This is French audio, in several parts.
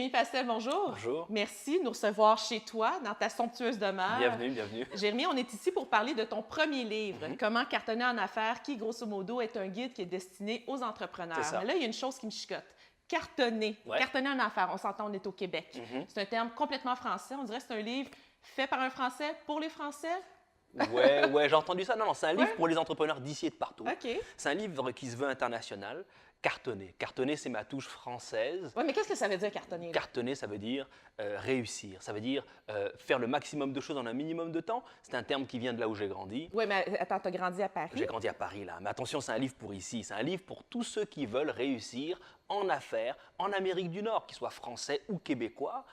Jérémy Pastel, bonjour. Bonjour. Merci de nous recevoir chez toi, dans ta somptueuse demeure. Bienvenue, bienvenue. Jérémy, on est ici pour parler de ton premier livre, Comment cartonner en affaires, qui, grosso modo, est un guide qui est destiné aux entrepreneurs. C'est ça. Mais là, il y a une chose qui me chicote. Cartonner. Ouais. Cartonner en affaires, on s'entend, on est au Québec. C'est un terme complètement français. On dirait que c'est un livre fait par un Français pour les Français. Ouais, j'ai entendu ça. Non, c'est un livre pour les entrepreneurs d'ici et de partout. OK. C'est un livre qui se veut international. Cartonner. Cartonner, c'est ma touche française. Oui, mais qu'est-ce que ça veut dire cartonner? Là? Cartonner, ça veut dire réussir. Ça veut dire faire le maximum de choses en un minimum de temps. C'est un terme qui vient de là où j'ai grandi. Oui, mais attends, tu as grandi à Paris. J'ai grandi à Paris, là. Mais attention, c'est un livre pour ici. C'est un livre pour tous ceux qui veulent réussir en affaires en Amérique du Nord, qu'ils soient français ou québécois.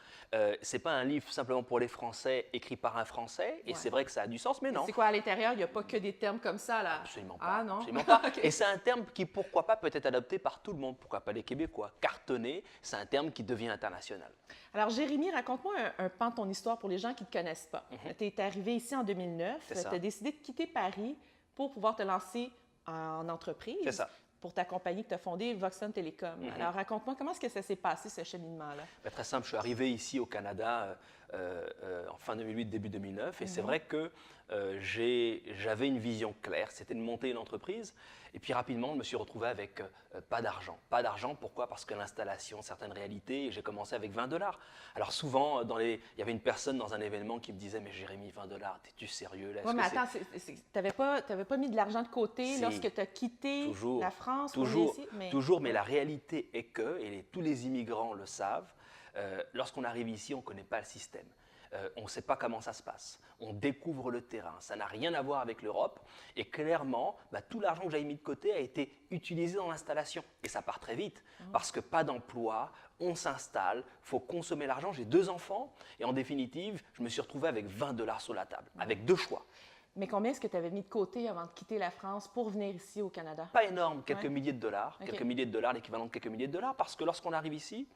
C'est pas un livre simplement pour les Français, écrit par un Français. Et c'est vrai que ça a du sens, mais non. C'est quoi à l'intérieur? Il n'y a pas que des termes comme ça, là? Absolument pas. Ah non? Absolument pas. OK. Et c'est un terme qui, pourquoi pas, peut être adopté par tout le monde. Pourquoi pas les Québécois? Cartonner, c'est un terme qui devient international. Alors, Jérémy, raconte-moi un pan de ton histoire pour les gens qui ne te connaissent pas. Tu es arrivé ici en 2009. C'est Tu ça. as décidé de quitter Paris pour pouvoir te lancer en entreprise. C'est ça. Pour ta compagnie que tu as fondée, Voxon Télécom. Alors, raconte-moi, comment est-ce que ça s'est passé, ce cheminement-là? Ben, très simple, je suis arrivé ici au Canada en fin 2008, début 2009. Et c'est vrai que j'avais une vision claire, c'était de monter une entreprise. Et puis rapidement, je me suis retrouvé avec pas d'argent. Pas d'argent, pourquoi? Parce que l'installation, certaines réalités, j'ai commencé avec 20 $. Alors souvent, il y avait une personne dans un événement qui me disait « Mais Jérémy, 20 $, es-tu sérieux là? Oui, mais attends, tu n'avais pas mis de l'argent de côté Si. lorsque tu as quitté Toujours, la France? pour venir ici? toujours, mais la réalité est que, et tous les immigrants le savent, lorsqu'on arrive ici, on ne connaît pas le système. On ne sait pas comment ça se passe. On découvre le terrain. Ça n'a rien à voir avec l'Europe. Et clairement, tout l'argent que j'avais mis de côté a été utilisé dans l'installation. Et ça part très vite parce que pas d'emploi, on s'installe, il faut consommer l'argent. J'ai 2 enfants et en définitive, je me suis retrouvé avec 20 $ sur la table, avec 2 choix. Mais combien est-ce que tu avais mis de côté avant de quitter la France pour venir ici au Canada? Pas énorme, quelques Ouais. milliers de dollars, OK. quelques milliers de dollars, l'équivalent de quelques milliers de dollars, parce que lorsqu'on arrive ici,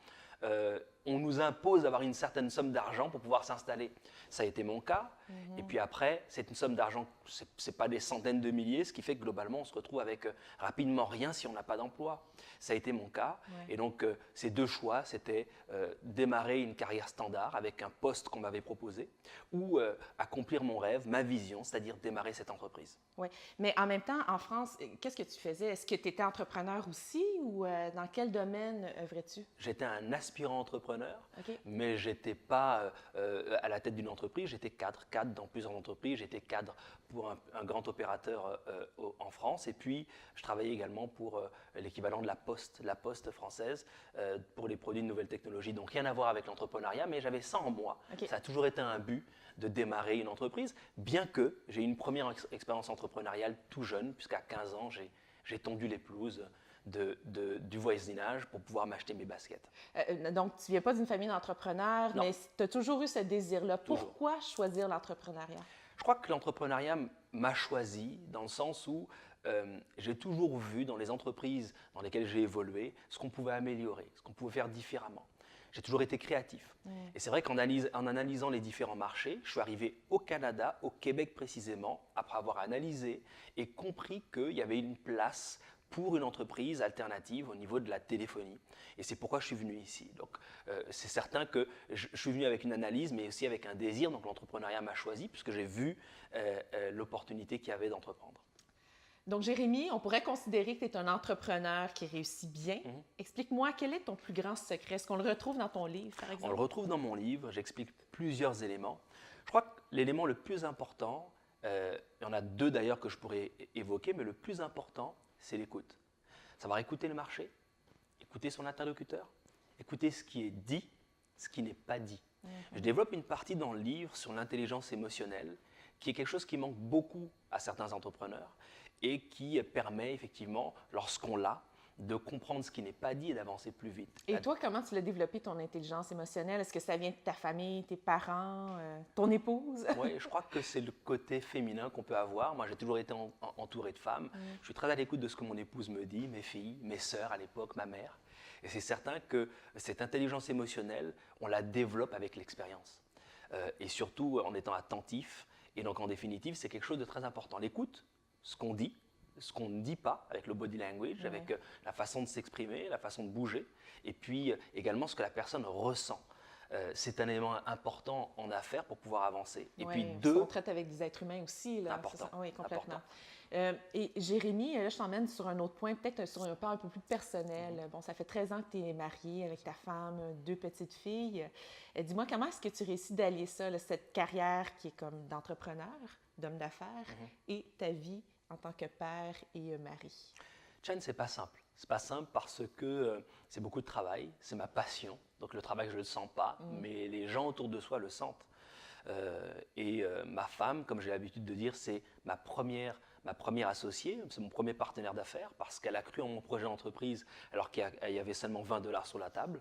on nous impose d'avoir une certaine somme d'argent pour pouvoir s'installer. Ça a été mon cas. Et puis après, c'est une somme d'argent, ce n'est pas des centaines de milliers, ce qui fait que globalement, on se retrouve avec rapidement rien si on n'a pas d'emploi. Ça a été mon cas. Ouais. Et donc, ces 2 choix, c'était démarrer une carrière standard avec un poste qu'on m'avait proposé ou accomplir mon rêve, ma vision, c'est-à-dire démarrer cette entreprise. Oui, mais en même temps, en France, qu'est-ce que tu faisais? Est-ce que tu étais entrepreneur aussi ou dans quel domaine œuvrais-tu? J'étais un aspirant entrepreneur, OK. mais je n'étais pas à la tête d'une entreprise, j'étais cadre dans plusieurs entreprises, j'étais cadre pour un grand opérateur en France, et puis je travaillais également pour l'équivalent de la Poste française, pour les produits de nouvelles technologies. Donc rien à voir avec l'entrepreneuriat, mais j'avais ça en moi. OK. Ça a toujours été un but de démarrer une entreprise, bien que j'ai eu une première expérience entrepreneuriale tout jeune, puisqu'à 15 ans, j'ai tondu les pelouses du voisinage pour pouvoir m'acheter mes baskets. Donc, tu ne viens pas d'une famille d'entrepreneurs, Non. mais tu as toujours eu ce désir-là. Toujours. Pourquoi choisir l'entrepreneuriat? Je crois que l'entrepreneuriat m'a choisi dans le sens où j'ai toujours vu dans les entreprises dans lesquelles j'ai évolué ce qu'on pouvait améliorer, ce qu'on pouvait faire différemment. J'ai toujours été créatif. Et c'est vrai qu'en analysant les différents marchés, je suis arrivé au Canada, au Québec précisément, après avoir analysé et compris qu'il y avait une place pour une entreprise alternative au niveau de la téléphonie. Et c'est pourquoi je suis venu ici. Donc, c'est certain que je suis venu avec une analyse, mais aussi avec un désir. Donc, l'entrepreneuriat m'a choisi puisque j'ai vu l'opportunité qu'il y avait d'entreprendre. Donc, Jérémy, on pourrait considérer que tu es un entrepreneur qui réussit bien. Explique-moi, quel est ton plus grand secret? Est-ce qu'on le retrouve dans ton livre, par On exemple? le retrouve dans mon livre, j'explique plusieurs éléments. Je crois que l'élément le plus important, il y en a 2 d'ailleurs que je pourrais évoquer, mais le plus important, c'est l'écoute. Savoir écouter le marché, écouter son interlocuteur, écouter ce qui est dit, ce qui n'est pas dit. Je développe une partie dans le livre sur l'intelligence émotionnelle, qui est quelque chose qui manque beaucoup à certains entrepreneurs et qui permet effectivement, lorsqu'on l'a, de comprendre ce qui n'est pas dit et d'avancer plus vite. Et toi, comment tu l'as développé, ton intelligence émotionnelle? Est-ce que ça vient de ta famille, tes parents, ton épouse? Oui, je crois que c'est le côté féminin qu'on peut avoir. Moi, j'ai toujours été entouré de femmes. Je suis très à l'écoute de ce que mon épouse me dit, mes filles, mes sœurs à l'époque, ma mère. Et c'est certain que cette intelligence émotionnelle, on la développe avec l'expérience. Et surtout en étant attentif. Et donc, en définitive, c'est quelque chose de très important. L'écoute, ce qu'on dit, ce qu'on ne dit pas, avec le body language, avec la façon de s'exprimer, la façon de bouger, et puis également ce que la personne ressent. C'est un élément important en affaires pour pouvoir avancer. Et puis on traite avec des êtres humains aussi. Là, important. Oui, complètement. Et Jérémy, là, je t'emmène sur un autre point, peut-être sur un point un peu plus personnel. Bon, ça fait 13 ans que tu es marié avec ta femme, 2 petites filles. Dis-moi, comment est-ce que tu réussis d'allier ça, là, cette carrière qui est comme d'entrepreneur, d'homme d'affaires, et ta vie en tant que père et mari? Chen, c'est pas simple. C'est pas simple parce que c'est beaucoup de travail, c'est ma passion. Donc le travail, je ne le sens pas, mais les gens autour de soi le sentent. Ma femme, comme j'ai l'habitude de dire, c'est ma première associée, c'est mon premier partenaire d'affaires parce qu'elle a cru en mon projet d'entreprise alors qu'il y avait seulement $20 sur la table.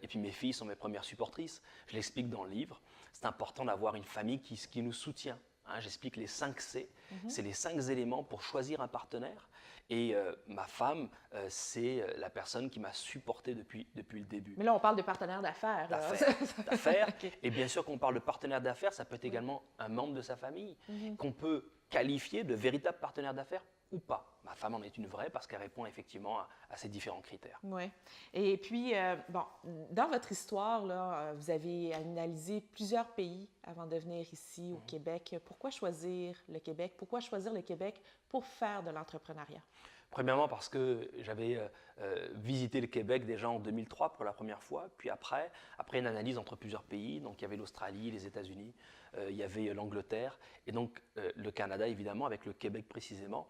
Et puis mes filles sont mes premières supportrices. Je l'explique dans le livre. C'est important d'avoir une famille qui nous soutient. J'explique les 5 C. C'est les 5 éléments pour choisir un partenaire. Et ma femme, c'est la personne qui m'a supporté depuis le début. Mais là, on parle de partenaire d'affaires. D'affaires. Okay. Et bien sûr, quand on parle de partenaire d'affaires, ça peut être également un membre de sa famille qu'on peut qualifier de véritable partenaire d'affaires ou pas. Ma femme en est une vraie parce qu'elle répond effectivement à ces différents critères. Oui. Et puis, dans votre histoire, là, vous avez analysé plusieurs pays avant de venir ici au Québec. Pourquoi choisir le Québec? Pourquoi choisir le Québec pour faire de l'entrepreneuriat? Premièrement parce que j'avais visité le Québec déjà en 2003 pour la première fois, puis après une analyse entre plusieurs pays, donc il y avait l'Australie, les États-Unis, il y avait l'Angleterre, et donc le Canada évidemment, avec le Québec précisément,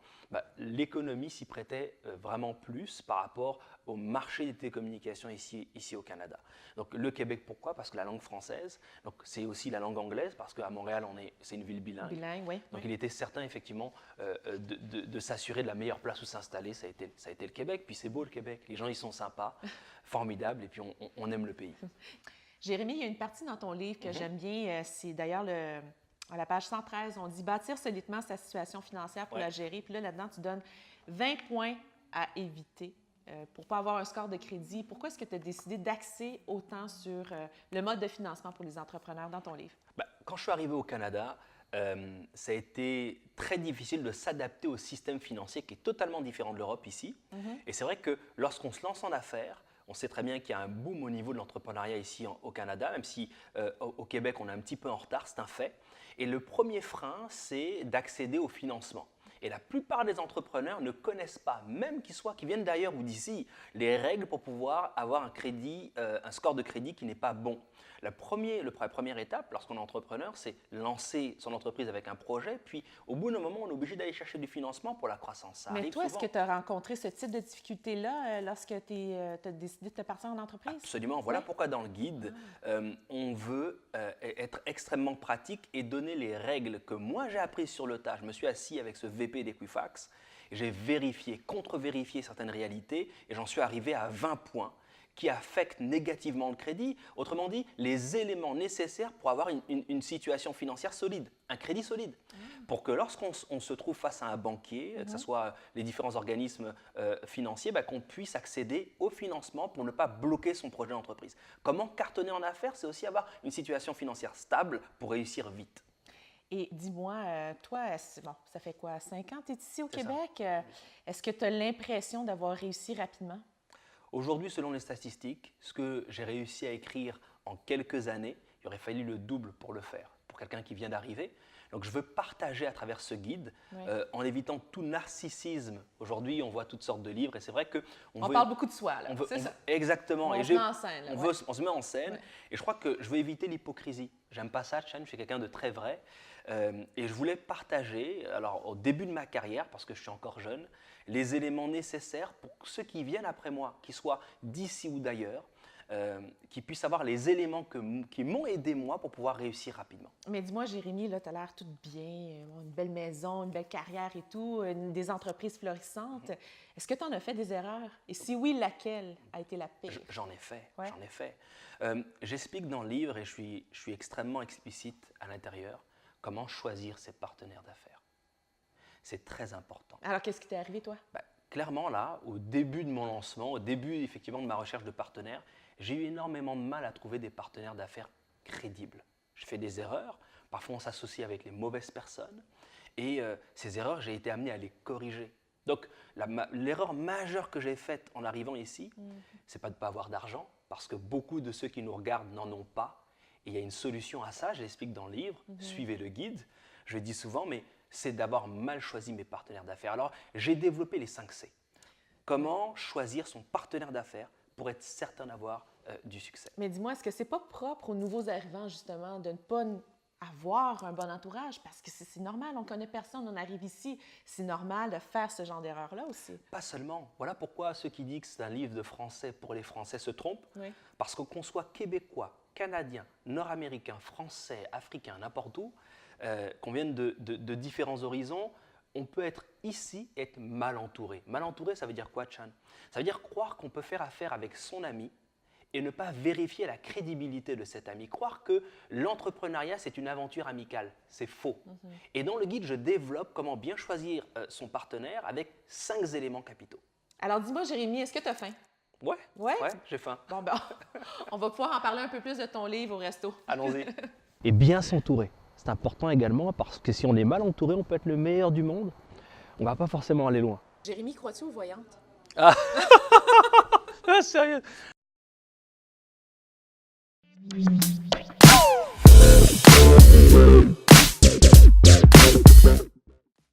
l'économie s'y prêtait vraiment plus par rapport au marché des télécommunications ici au Canada. Donc le Québec, pourquoi? Parce que la langue française, donc c'est aussi la langue anglaise, parce qu'à Montréal, c'est une ville bilingue. Oui. Donc il était certain effectivement de s'assurer de la meilleure place où s'installer, ça a été le Québec, puis c'est beau le Québec, les gens ils sont sympas, formidables, et puis on aime le pays. Jérémy, il y a une partie dans ton livre que j'aime bien, c'est d'ailleurs à la page 113, on dit « Bâtir solidement sa situation financière pour la gérer ». Puis là-dedans, tu donnes 20 points à éviter pour ne pas avoir un score de crédit. Pourquoi est-ce que tu as décidé d'axer autant sur le mode de financement pour les entrepreneurs dans ton livre? Quand je suis arrivé au Canada, ça a été très difficile de s'adapter au système financier qui est totalement différent de l'Europe ici. Et c'est vrai que lorsqu'on se lance en affaires, on sait très bien qu'il y a un boom au niveau de l'entrepreneuriat ici au Canada, même si au Québec on est un petit peu en retard, c'est un fait. Et le premier frein, c'est d'accéder au financement. Et la plupart des entrepreneurs ne connaissent pas, même qu'ils viennent d'ailleurs ou d'ici, les règles pour pouvoir avoir un score de crédit qui n'est pas bon. La première étape, lorsqu'on est entrepreneur, c'est lancer son entreprise avec un projet, puis au bout d'un moment, on est obligé d'aller chercher du financement pour la croissance. Ça Mais toi, arrive souvent. est-ce que tu as rencontré ce type de difficulté-là lorsque tu as décidé de te partir en entreprise? Absolument. Voilà pourquoi dans le guide, on veut être extrêmement pratique et donner les règles que moi j'ai apprises sur le tas. Je me suis assis avec ce VP d'Equifax, j'ai vérifié, contre-vérifié certaines réalités et j'en suis arrivé à 20 points qui affectent négativement le crédit. Autrement dit, les éléments nécessaires pour avoir une situation financière solide, un crédit solide. Pour que lorsqu'on se trouve face à un banquier, que ce soit les différents organismes financiers, qu'on puisse accéder au financement pour ne pas bloquer son projet d'entreprise. Comment cartonner en affaires? C'est aussi avoir une situation financière stable pour réussir vite. Et dis-moi, toi, ça fait quoi, 5 ans que tu es ici au Québec? Est-ce que tu as l'impression d'avoir réussi rapidement? Aujourd'hui, selon les statistiques, ce que j'ai réussi à écrire en quelques années, il aurait fallu le double pour le faire, pour quelqu'un qui vient d'arriver. Donc je veux partager à travers ce guide, en évitant tout narcissisme. Aujourd'hui, on voit toutes sortes de livres et c'est vrai que... On parle beaucoup de soi, là, c'est ça. Exactement. On se met en scène. Là, on se met en scène et je crois que je veux éviter l'hypocrisie. J'aime pas ça, Chen, je suis quelqu'un de très vrai. Et je voulais partager, alors au début de ma carrière, parce que je suis encore jeune, les éléments nécessaires pour ceux qui viennent après moi, qu'ils soient d'ici ou d'ailleurs, qui puissent avoir les éléments qui m'ont aidé moi pour pouvoir réussir rapidement. Mais dis-moi, Jérémy, tu as l'air toute bien, une belle maison, une belle carrière et tout, des entreprises florissantes. Est-ce que tu en as fait des erreurs? Et si oui, laquelle a été la pire? J'en ai fait, j'en ai fait. J'explique dans le livre, et je suis extrêmement explicite à l'intérieur, comment choisir ses partenaires d'affaires. C'est très important. Alors, qu'est-ce qui t'est arrivé, toi? Clairement, là, au début de mon lancement, au début, effectivement, de ma recherche de partenaires, j'ai eu énormément de mal à trouver des partenaires d'affaires crédibles. Je fais des erreurs, parfois on s'associe avec les mauvaises personnes, et ces erreurs, j'ai été amené à les corriger. Donc, l'erreur majeure que j'ai faite en arrivant ici, c'est pas de ne pas avoir d'argent, parce que beaucoup de ceux qui nous regardent n'en ont pas. Et il y a une solution à ça, je l'explique dans le livre, suivez le guide. Je le dis souvent, mais c'est d'avoir mal choisi mes partenaires d'affaires. Alors, j'ai développé les 5 C. Comment choisir son partenaire d'affaires pour être certain d'avoir du succès. Mais dis-moi, est-ce que c'est pas propre aux nouveaux arrivants, justement, de ne pas avoir un bon entourage? Parce que c'est normal, on ne connaît personne, on arrive ici. C'est normal de faire ce genre d'erreur-là aussi. Pas seulement. Voilà pourquoi ceux qui disent que c'est un livre de français pour les Français se trompent. Oui. Parce qu'on soit québécois, canadien, nord-américain, français, africain, n'importe où, qu'on vienne de différents horizons, on peut être ici et être mal entouré. Mal entouré, ça veut dire quoi, Chan? Ça veut dire croire qu'on peut faire affaire avec son ami et ne pas vérifier la crédibilité de cet ami. Croire que l'entrepreneuriat, c'est une aventure amicale. C'est faux. Et dans le guide, je développe comment bien choisir son partenaire avec 5 éléments capitaux. Alors dis-moi, Jérémy, est-ce que tu as faim? Ouais, Ouais? j'ai faim. Bon, ben, on va pouvoir en parler un peu plus de ton livre au resto. Allons-y. Et bien s'entourer. C'est important également parce que si on est mal entouré, on peut être le meilleur du monde. On ne va pas forcément aller loin. Jérémy, crois-tu aux voyantes? Ah, sérieux?